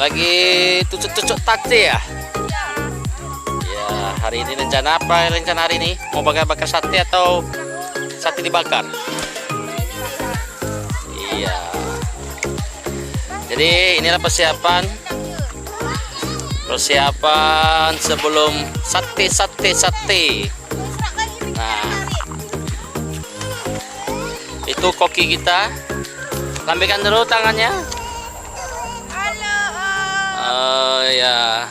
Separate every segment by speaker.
Speaker 1: Lagi tucuk-tucuk takte ya? Ya, hari ini rencana apa? Rencana hari ini mau bakar-bakar sate atau sate dibakar? Iya. Jadi inilah persiapan sebelum sate. Nah, itu koki kita. Lambaikan dulu tangannya. Oh ya.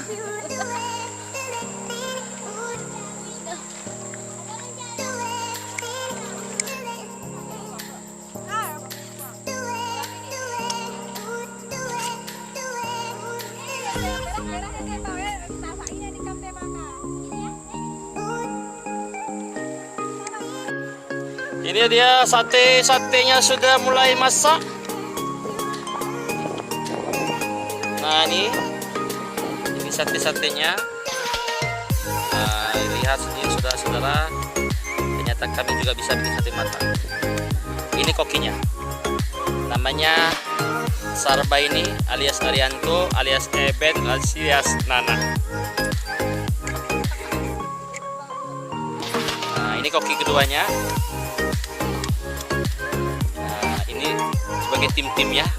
Speaker 1: Ini dia satenya sudah mulai masak. Nah ini satenya. Nah, lihat sendiri saudara-saudara, ternyata kami juga bisa bikin sate matang. Ini kokinya, namanya Sarbaini alias Arianto alias Eben alias Nana. Nah ini koki keduanya. Nah ini sebagai tim-timnya.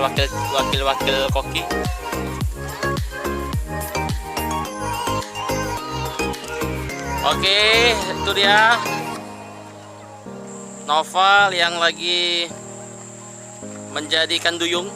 Speaker 1: Wakil koki. Oke, itu dia Noval yang lagi menjadikan duyung.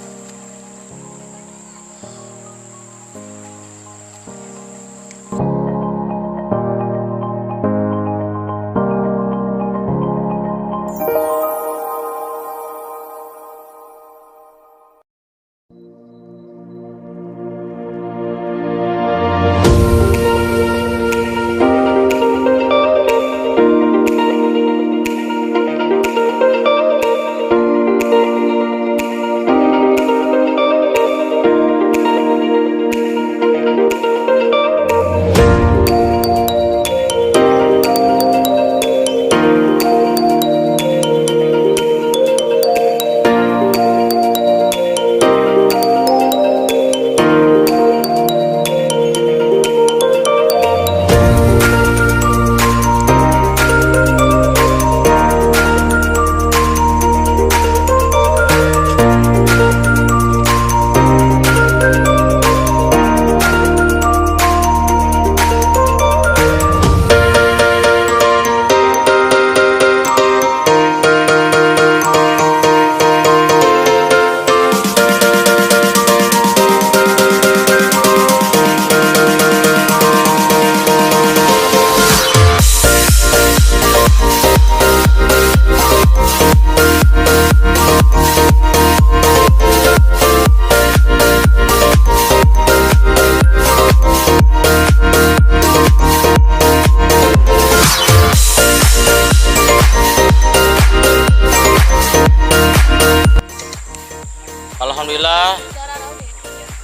Speaker 1: Alhamdulillah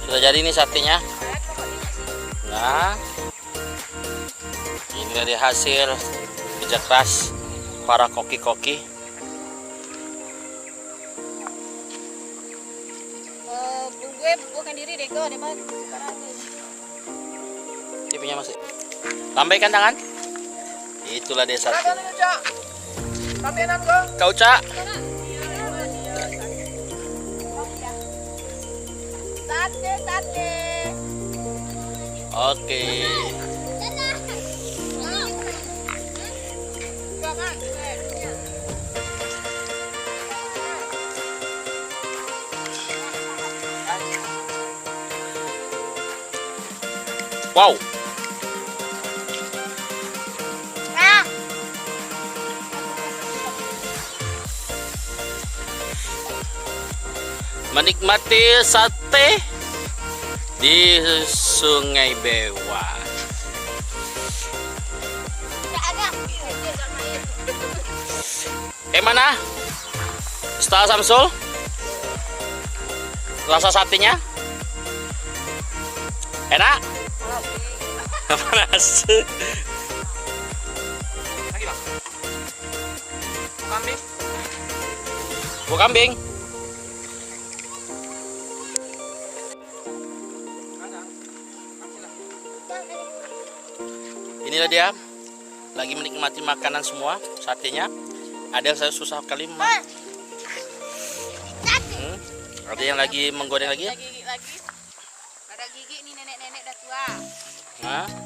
Speaker 1: sudah jadi nih satenya. Nah, ini dari hasil kerja keras para koki-koki.
Speaker 2: Gue bukan diri deh kok, dia mah sekarang.
Speaker 1: Dia punya masih. Lambaikan tangan. Itulah dia satu. Kau Cak.
Speaker 2: Sate.
Speaker 1: Oke. Wow. Menikmati sate di Sungai Bewa. Mana? Ustaz Samsul? Rasa satenya? Enak? Panas.
Speaker 3: Lagi bang. Kambing.
Speaker 1: Buah kambing. Inilah dia lagi menikmati makanan semua satenya. Ada yang saya susah kali ada yang lagi menggoreng lagi.
Speaker 2: Ada gigi lagi. Ada gigi nih nenek-nenek udah tua.
Speaker 1: Nah.